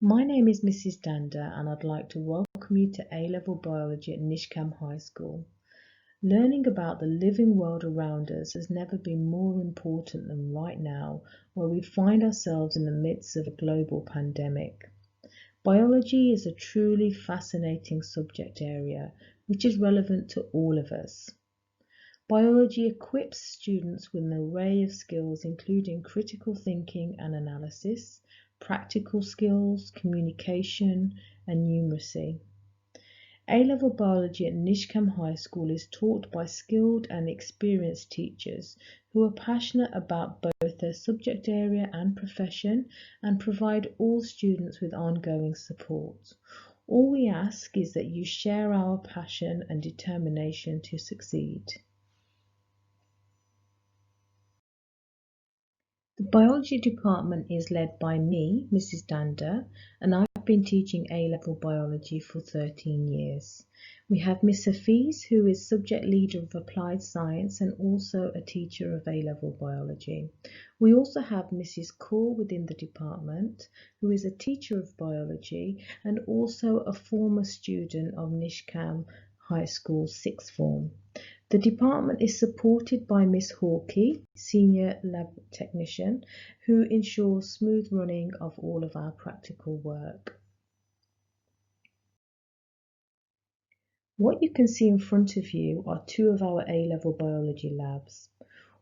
My name is Mrs. Danda and I'd like to welcome you to A-Level Biology at Nishkam High School. Learning about the living world around us has never been more important than right now, where we find ourselves in the midst of a global pandemic. Biology is a truly fascinating subject area which is relevant to all of us. Biology equips students with an array of skills including critical thinking and analysis, practical skills, communication, and numeracy. A-level biology at Nishkam High School is taught by skilled and experienced teachers who are passionate about both their subject area and profession and provide all students with ongoing support. All we ask is that you share our passion and determination to succeed. The biology department is led by me, Mrs. Danda, and I've been teaching A-level biology for 13 years. We have Miss Hafiz, who is subject leader of applied science and also a teacher of A-level biology. We also have Mrs. Kaur within the department, who is a teacher of biology and also a former student of Nishkam High School Sixth Form. The department is supported by Miss Hawkey, Senior Lab Technician, who ensures smooth running of all of our practical work. What you can see in front of you are two of our A-level biology labs.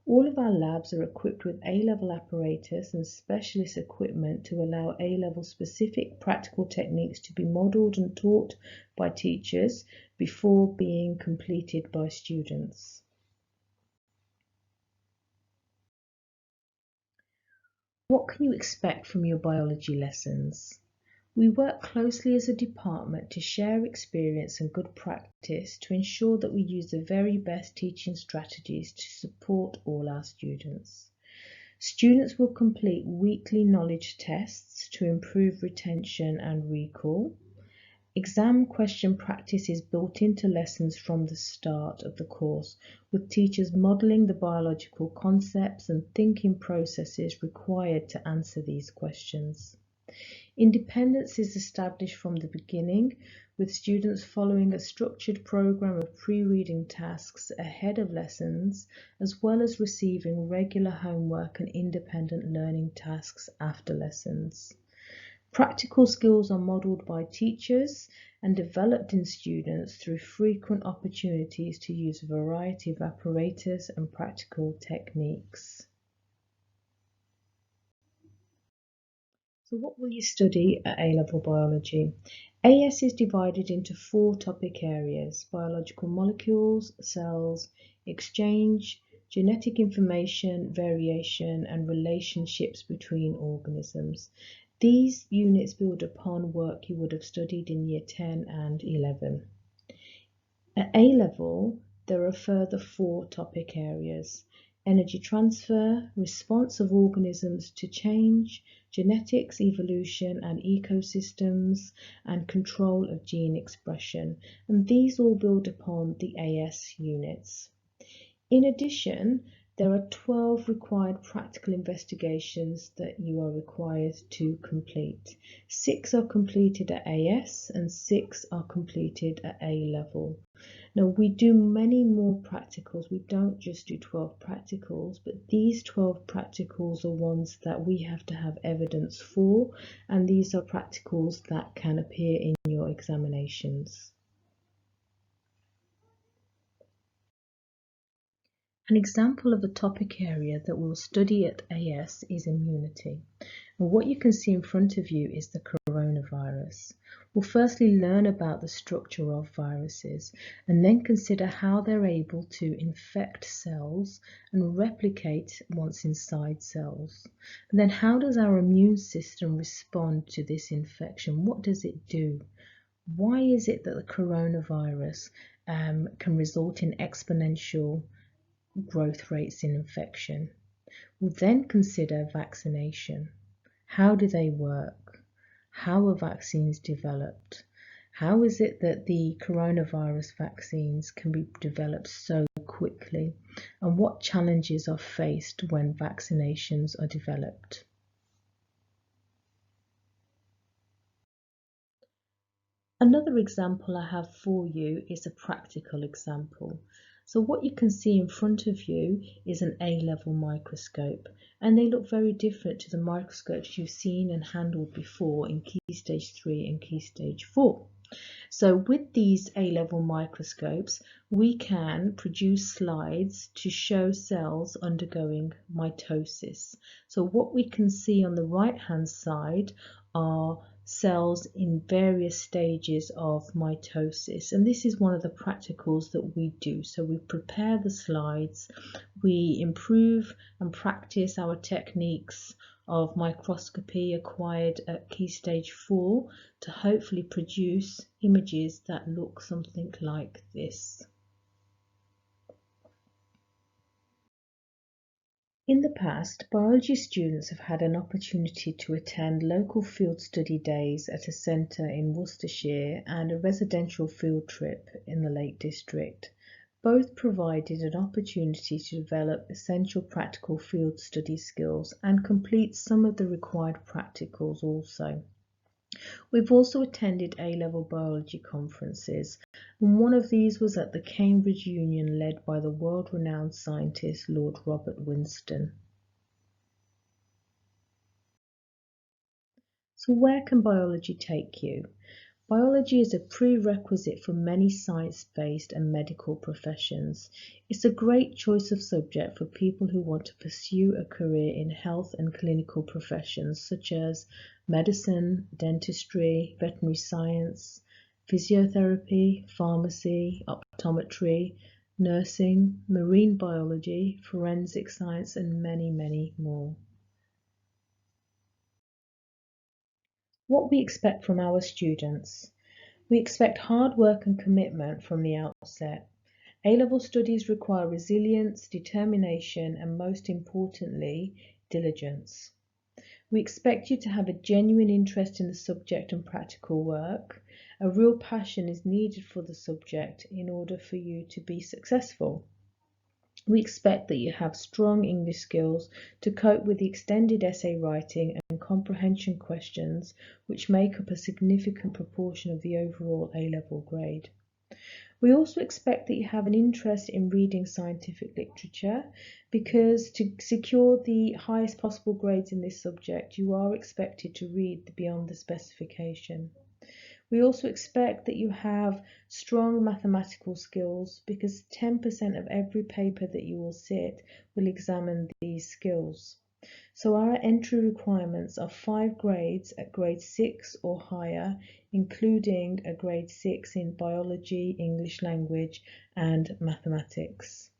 All of our labs are equipped with A-level apparatus and specialist equipment to allow A-level specific practical techniques to be modelled and taught by teachers before being completed by students. What can you expect from your biology lessons? We work closely as a department to share experience and good practice to ensure that we use the very best teaching strategies to support all our students. Students will complete weekly knowledge tests to improve retention and recall. Exam question practice is built into lessons from the start of the course, with teachers modelling the biological concepts and thinking processes required to answer these questions. Independence is established from the beginning, with students following a structured programme of pre-reading tasks ahead of lessons, as well as receiving regular homework and independent learning tasks after lessons. Practical skills are modelled by teachers and developed in students through frequent opportunities to use a variety of apparatus and practical techniques. So what will you study at A-level biology? AS is divided into 4 topic areas: biological molecules, cells, exchange, genetic information, variation, and relationships between organisms. These units build upon work you would have studied in Year 10 and 11. At A-level, there are further 4 topic areas: energy transfer, response of organisms to change, genetics, evolution and ecosystems, and control of gene expression. And these all build upon the AS units. In addition, there are 12 required practical investigations that you are required to complete. 6 are completed at AS and 6 are completed at A-level. Now, we do many more practicals. We don't just do 12 practicals, but these 12 practicals are ones that we have to have evidence for, and these are practicals that can appear in your examinations. An example of a topic area that we'll study at AS is immunity. And what you can see in front of you is the coronavirus. We'll firstly learn about the structure of viruses and then consider how they're able to infect cells and replicate once inside cells. And then how does our immune system respond to this infection? What does it do? Why is it that the coronavirus can result in exponential growth rates in infection? We'll then consider vaccination. How do they work? How are vaccines developed? How is it that the coronavirus vaccines can be developed so quickly? And what challenges are faced when vaccinations are developed? Another example I have for you is a practical example. So what you can see in front of you is an A-level microscope, and they look very different to the microscopes you've seen and handled before in Key Stage 3 and Key Stage 4. So with these A-level microscopes, we can produce slides to show cells undergoing mitosis. So what we can see on the right-hand side are cells in various stages of mitosis, and this is one of the practicals that we do. So we prepare the slides, we improve and practice our techniques of microscopy acquired at Key Stage 4 to hopefully produce images that look something like this. In the past, biology students have had an opportunity to attend local field study days at a centre in Worcestershire and a residential field trip in the Lake District. Both provided an opportunity to develop essential practical field study skills and complete some of the required practicals also. We've also attended A-level biology conferences, and one of these was at the Cambridge Union led by the world-renowned scientist Lord Robert Winston. So where can biology take you? Biology is a prerequisite for many science-based and medical professions. It's a great choice of subject for people who want to pursue a career in health and clinical professions such as medicine, dentistry, veterinary science, physiotherapy, pharmacy, optometry, nursing, marine biology, forensic science, and many, many more. What we expect from our students. We expect hard work and commitment from the outset. A-level studies require resilience, determination, and most importantly, diligence. We expect you to have a genuine interest in the subject and practical work. A real passion is needed for the subject in order for you to be successful. We expect that you have strong English skills to cope with the extended essay writing and comprehension questions which make up a significant proportion of the overall A-level grade. We also expect that you have an interest in reading scientific literature because to secure the highest possible grades in this subject, you are expected to read beyond the specification. We also expect that you have strong mathematical skills because 10% of every paper that you will sit will examine these skills. So our entry requirements are 5 grades at grade 6 or higher, including a grade 6 in biology, English language, and mathematics.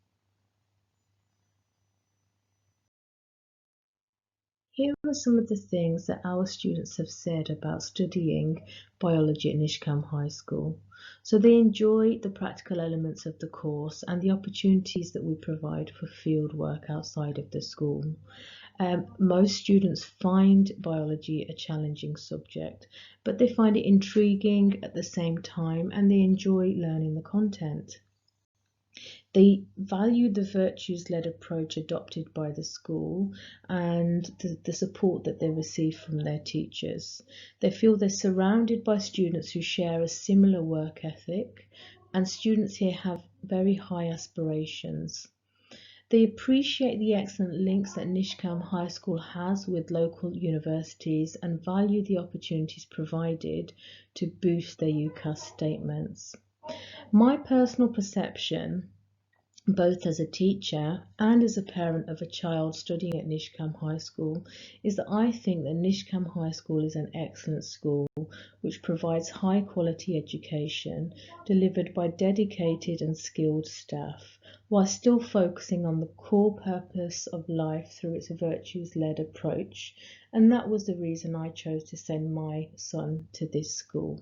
Here are some of the things that our students have said about studying biology at Nishkam High School. So they enjoy the practical elements of the course and the opportunities that we provide for field work outside of the school. Most students find biology a challenging subject, but they find it intriguing at the same time and they enjoy learning the content. They value the virtues-led approach adopted by the school and the support that they receive from their teachers. They feel they're surrounded by students who share a similar work ethic, and students here have very high aspirations. They appreciate the excellent links that Nishkam High School has with local universities and value the opportunities provided to boost their UCAS statements. My personal perception, both as a teacher and as a parent of a child studying at Nishkam High School, is that I think that Nishkam High School is an excellent school which provides high quality education delivered by dedicated and skilled staff, while still focusing on the core purpose of life through its virtues-led approach, and that was the reason I chose to send my son to this school.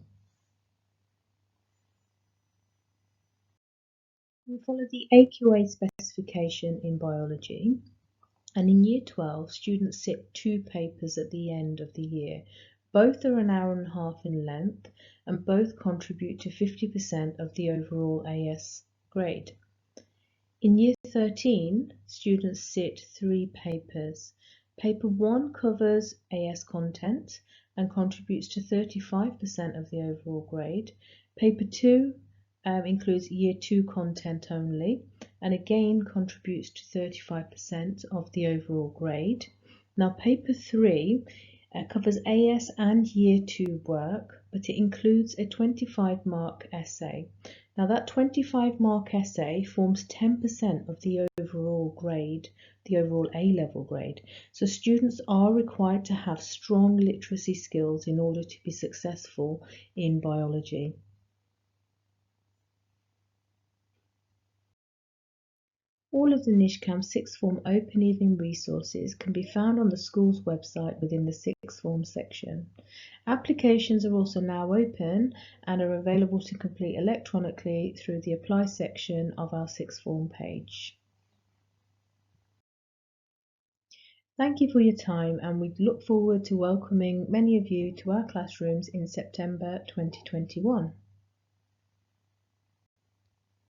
We follow the AQA specification in biology, and in Year 12, students sit 2 papers at the end of the year. Both are an hour and a half in length, and both contribute to 50% of the overall AS grade. In Year 13, students sit 3 papers. Paper 1 covers AS content, and contributes to 35% of the overall grade. Paper 2 includes Year 2 content only and again contributes to 35% of the overall grade. Now Paper 3 covers AS and Year 2 work, but it includes a 25-mark essay. Now that 25-mark essay forms 10% of the overall grade, the overall A-level grade. So students are required to have strong literacy skills in order to be successful in biology. All of the Nishkam Sixth Form Open Evening resources can be found on the school's website within the Sixth Form section. Applications are also now open and are available to complete electronically through the Apply section of our Sixth Form page. Thank you for your time, and we look forward to welcoming many of you to our classrooms in September 2021.